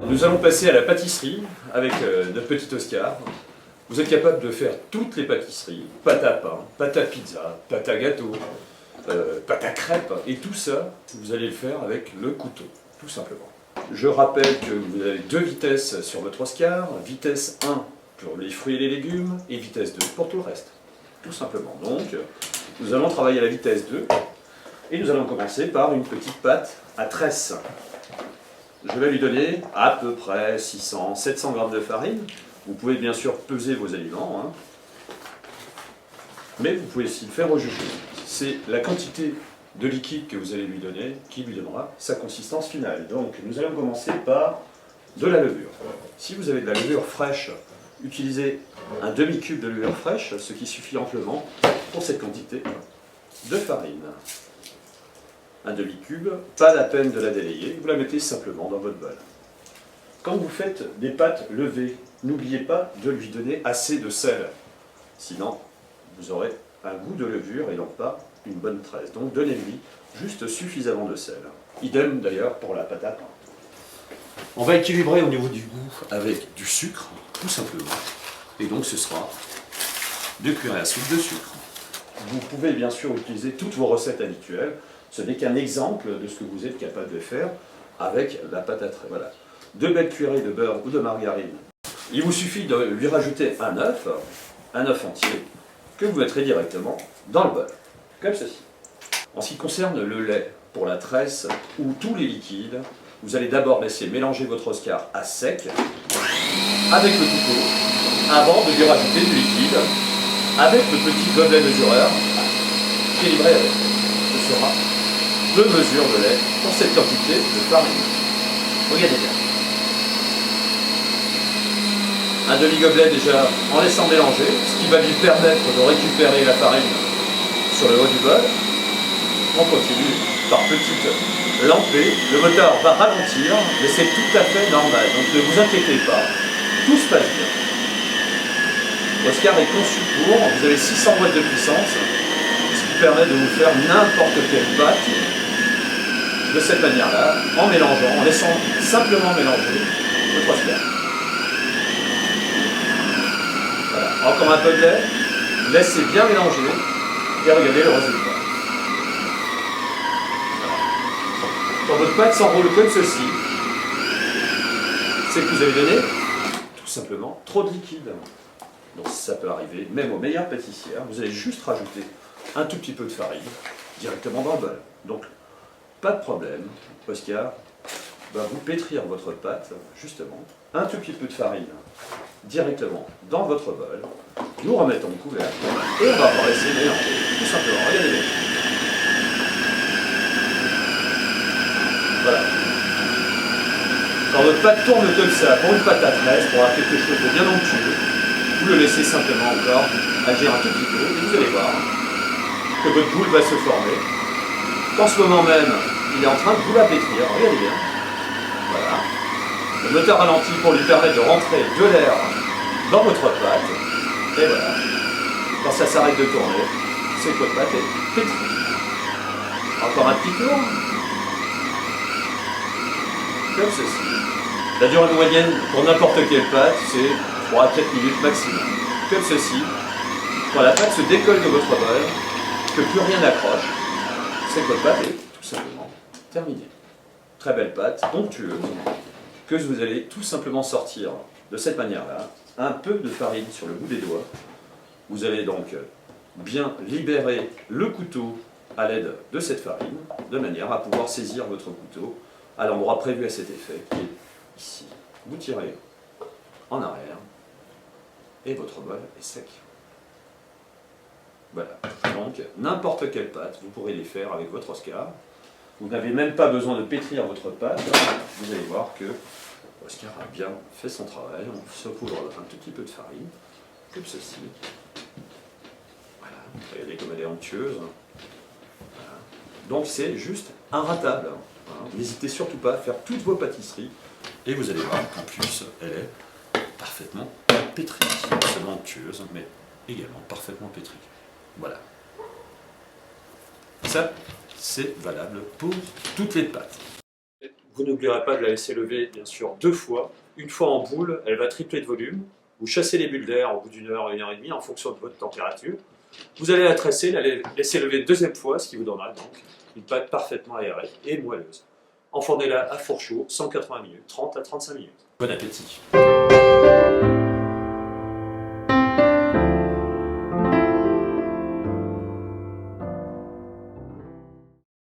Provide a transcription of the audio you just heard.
Nous allons passer à la pâtisserie avec notre petit Oscar. Vous êtes capable de faire toutes les pâtisseries, pâte à pain, pâte à pizza, pâte à gâteau, pâte à crêpes, et tout ça, vous allez le faire avec le couteau, tout simplement. Je rappelle que vous avez deux vitesses sur votre Oscar, vitesse 1 pour les fruits et les légumes, et vitesse 2 pour tout le reste, tout simplement. Donc, nous allons travailler à la vitesse 2, et nous allons commencer par une petite pâte à tresse. Je vais lui donner à peu près 600-700 grammes de farine. Vous pouvez bien sûr peser vos aliments, hein. Mais vous pouvez aussi le faire au jujube. C'est la quantité de liquide que vous allez lui donner qui lui donnera sa consistance finale. Donc nous allons commencer par de la levure. Si vous avez de la levure fraîche, utilisez un demi-cube de levure fraîche, ce qui suffit amplement pour cette quantité de farine. Un demi-cube, pas la peine de la délayer, vous la mettez simplement dans votre bol. Quand vous faites des pâtes levées, n'oubliez pas de lui donner assez de sel, sinon vous aurez un goût de levure et non pas une bonne tresse. Donc donnez-lui juste suffisamment de sel. Idem d'ailleurs pour la pâte à pain. On va équilibrer au niveau du goût avec du sucre, tout simplement. Et donc ce sera 2 cuillères à soupe de sucre. Vous pouvez bien sûr utiliser toutes vos recettes habituelles. Ce n'est qu'un exemple de ce que vous êtes capable de faire avec la pâte à tresse. Voilà. 2 belles cuillerées de beurre ou de margarine. Il vous suffit de lui rajouter un œuf entier, que vous mettrez directement dans le bol, comme ceci. En ce qui concerne le lait pour la tresse ou tous les liquides, vous allez d'abord laisser mélanger votre Oscar à sec avec le couteau avant de lui rajouter du liquide avec le petit gobelet mesureur équilibré avec. Ce sera 2 mesures de lait pour cette quantité de farine. Regardez bien. Un demi-gobelet déjà en laissant mélanger, ce qui va lui permettre de récupérer la farine sur le haut du bol. On continue par petites lampées. Le moteur va ralentir, mais c'est tout à fait normal. Donc ne vous inquiétez pas, tout se passe bien. Oscar est conçu pour, vous avez 600 watts de puissance, ce qui permet de vous faire n'importe quelle pâte de cette manière-là, en mélangeant, en laissant simplement mélanger votre Oscar. Voilà. Encore un peu de lait, laissez bien mélanger et regardez le résultat. Voilà. Quand votre pâte s'enroule comme ceci, c'est que vous avez donné tout simplement trop de liquide. Donc ça peut arriver, même aux meilleures pâtissières, vous allez juste rajouter un tout petit peu de farine directement dans le bol. Donc pas de problème, Oscar va vous pétrir votre pâte, justement, un tout petit peu de farine directement dans votre bol. Nous remettons le couvercle et on va laisser mélanger, tout simplement. Regardez bien. Voilà. Quand votre pâte tourne comme ça, pour une pâte à tresse, pour avoir quelque chose de bien onctueux, vous le laissez simplement encore agir un tout petit peu et vous allez voir que votre boule va se former. En ce moment même, il est en train de vous la pétrir, regardez bien. Voilà. Le moteur ralentit pour lui permettre de rentrer de l'air dans votre pâte. Et voilà. Quand ça s'arrête de tourner, c'est que votre pâte est pétrie. Encore un petit tour. Comme ceci. La durée moyenne pour n'importe quelle pâte, c'est 3 à 4 minutes maximum. Comme ceci. Quand la pâte se décolle de votre bol, que plus rien n'accroche, c'est que votre pâte est tout simplement terminée. Très belle pâte, onctueuse, que vous allez tout simplement sortir de cette manière-là, un peu de farine sur le bout des doigts. Vous allez donc bien libérer le couteau à l'aide de cette farine, de manière à pouvoir saisir votre couteau à l'endroit prévu à cet effet, qui est ici. Vous tirez en arrière, et votre bol est sec. Voilà, donc n'importe quelle pâte, vous pourrez les faire avec votre Oscar. Vous n'avez même pas besoin de pétrir votre pâte. Vous allez voir que Oscar a bien fait son travail. On se couvre un tout petit peu de farine, comme ceci. Voilà, regardez comme elle est onctueuse. Voilà. Donc c'est juste inratable. Voilà. N'hésitez surtout pas à faire toutes vos pâtisseries et vous allez voir qu'en plus elle est parfaitement pétrie. Non seulement onctueuse, mais également parfaitement pétrie. Voilà. Ça, c'est valable pour toutes les pâtes. Vous n'oublierez pas de la laisser lever, bien sûr, 2 fois. Une fois en boule, elle va tripler de volume. Vous chassez les bulles d'air au bout d'1 heure, 1 heure et demie, en fonction de votre température. Vous allez la tresser, la laisser lever une 2e fois, ce qui vous donnera donc une pâte parfaitement aérée et moelleuse. Enfournez-la à four chaud, 180 minutes, 30 à 35 minutes. Bon appétit!